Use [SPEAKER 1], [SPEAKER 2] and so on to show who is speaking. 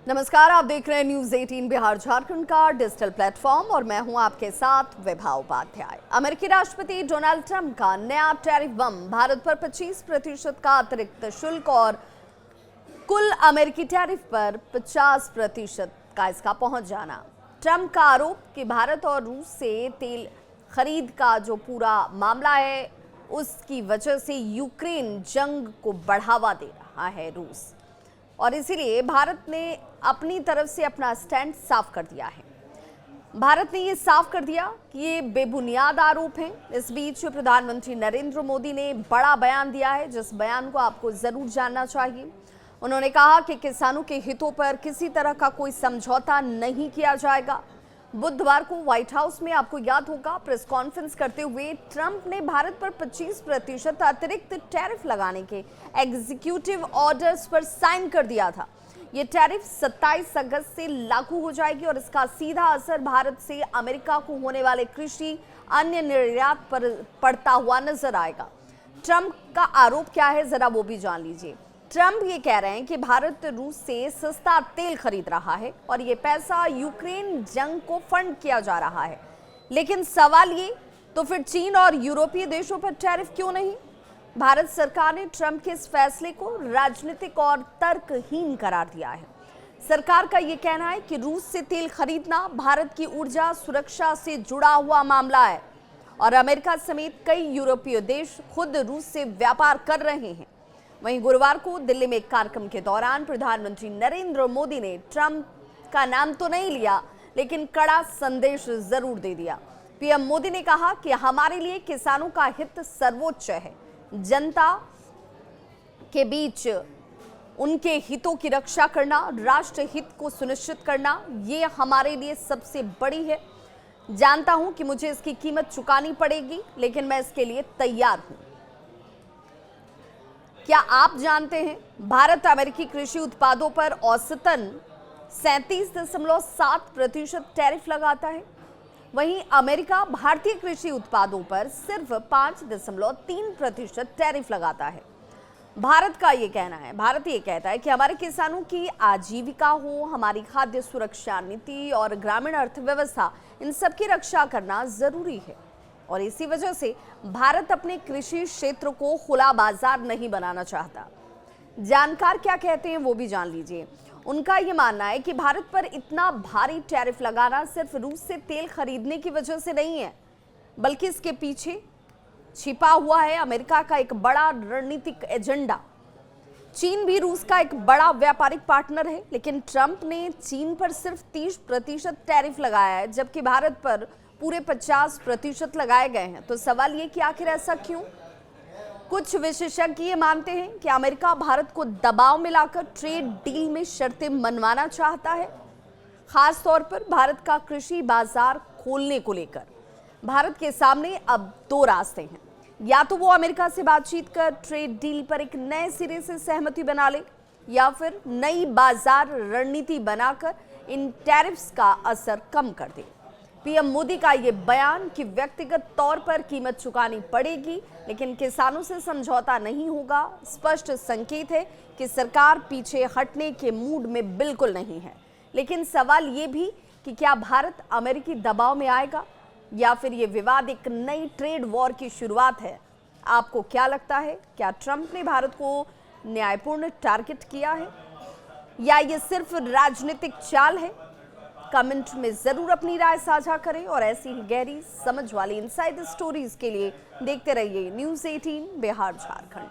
[SPEAKER 1] नमस्कार, आप देख रहे हैं न्यूज 18 बिहार झारखंड का डिजिटल प्लेटफॉर्म और मैं हूं आपके साथ विभा उपाध्याय। अमेरिकी राष्ट्रपति डोनाल्ड ट्रंप का नया टैरिफ बम, भारत पर 25% का अतिरिक्त शुल्क और कुल अमेरिकी टैरिफ पर 50% का इसका पहुंच जाना। ट्रंप का आरोप कि भारत और रूस से तेल खरीद का जो पूरा मामला है उसकी वजह से यूक्रेन जंग को बढ़ावा दे रहा है रूस, और इसीलिए भारत ने अपनी तरफ से अपना स्टैंड साफ कर दिया है। भारत ने ये साफ कर दिया कि ये बेबुनियाद आरोप हैं। इस बीच प्रधानमंत्री नरेंद्र मोदी ने बड़ा बयान दिया है, जिस बयान को आपको जरूर जानना चाहिए। उन्होंने कहा कि किसानों के हितों पर किसी तरह का कोई समझौता नहीं किया जाएगा। बुधवार को व्हाइट हाउस में, आपको याद होगा, प्रेस कॉन्फ्रेंस करते हुए ट्रंप ने भारत पर 25% अतिरिक्त टैरिफ लगाने के एग्जीक्यूटिव ऑर्डर्स पर साइन कर दिया था। ये टैरिफ 27 अगस्त से लागू हो जाएगी और इसका सीधा असर भारत से अमेरिका को होने वाले कृषि अन्य निर्यात पर पड़ता हुआ नजर आएगा। ट्रंप का आरोप क्या है, जरा वो भी जान लीजिए। ट्रंप ये कह रहे हैं कि भारत रूस से सस्ता तेल खरीद रहा है और ये पैसा यूक्रेन जंग को फंड किया जा रहा है। लेकिन सवाल ये, तो फिर चीन और यूरोपीय देशों पर टैरिफ क्यों नहीं? भारत सरकार ने ट्रंप के इस फैसले को राजनीतिक और तर्कहीन करार दिया है। सरकार का ये कहना है कि रूस से तेल खरीदना भारत की ऊर्जा सुरक्षा से जुड़ा हुआ मामला है और अमेरिका समेत कई यूरोपीय देश खुद रूस से व्यापार कर रहे हैं। वहीं गुरुवार को दिल्ली में एक कार्यक्रम के दौरान प्रधानमंत्री नरेंद्र मोदी ने ट्रंप का नाम तो नहीं लिया, लेकिन कड़ा संदेश जरूर दे दिया। पीएम मोदी ने कहा कि हमारे लिए किसानों का हित सर्वोच्च है। जनता के बीच उनके हितों की रक्षा करना, राष्ट्र हित को सुनिश्चित करना, ये हमारे लिए सबसे बड़ी है। जानता हूं कि मुझे इसकी कीमत चुकानी पड़ेगी, लेकिन मैं इसके लिए तैयार हूं। क्या आप जानते हैं, भारत अमेरिकी कृषि उत्पादों पर औसतन 37.7% टैरिफ लगाता है। वहीं अमेरिका भारतीय कृषि उत्पादों पर सिर्फ 5.3% टैरिफ लगाता है। भारत ये कहता है कि हमारे किसानों की आजीविका हो, हमारी खाद्य सुरक्षा नीति और ग्रामीण अर्थव्यवस्था, इन सब की रक्षा करना जरूरी है और इसी वजह से भारत अपने कृषि क्षेत्र को खुला बाजार नहीं बनाना चाहता। जानकार क्या कहते हैं वो भी जान लीजिए। उनका ये मानना है कि भारत पर इतना भारी टैरिफ लगाना सिर्फ रूस से तेल खरीदने की वजह से नहीं है, बल्कि इसके पीछे छिपा हुआ है अमेरिका का एक बड़ा रणनीतिक एजेंडा। चीन भी रूस का एक बड़ा व्यापारिक पार्टनर है, लेकिन ट्रंप ने चीन पर सिर्फ 30% टैरिफ लगाया है, जबकि भारत पर पूरे 50% लगाए गए हैं। तो सवाल ये कि आखिर ऐसा क्यों? कुछ विशेषज्ञ ये मानते हैं कि अमेरिका भारत को दबाव में लाकर ट्रेड डील में शर्तें मनवाना चाहता है, खास तौर पर भारत का कृषि बाजार खोलने को लेकर। भारत के सामने अब दो रास्ते हैं, या तो वो अमेरिका से बातचीत कर ट्रेड डील पर एक नए सिरे से सहमति बना ले, या फिर नई बाजार रणनीति बनाकर इन टैरिफ्स का असर कम कर दे। पीएम मोदी का ये बयान कि व्यक्तिगत तौर पर कीमत चुकानी पड़ेगी, लेकिन किसानों से समझौता नहीं होगा, स्पष्ट संकेत है कि सरकार पीछे हटने के मूड में बिल्कुल नहीं है। लेकिन सवाल ये भी कि क्या भारत अमेरिकी दबाव में आएगा या फिर ये विवाद एक नई ट्रेड वॉर की शुरुआत है? आपको क्या लगता है? क्या ट्रंप ने भारत को न्यायपूर्ण टारगेट किया है या ये सिर्फ राजनीतिक चाल है? कमेंट में जरूर अपनी राय साझा करें और ऐसी ही गहरी समझ वाली इनसाइड स्टोरीज के लिए देखते रहिए न्यूज 18 बिहार झारखंड।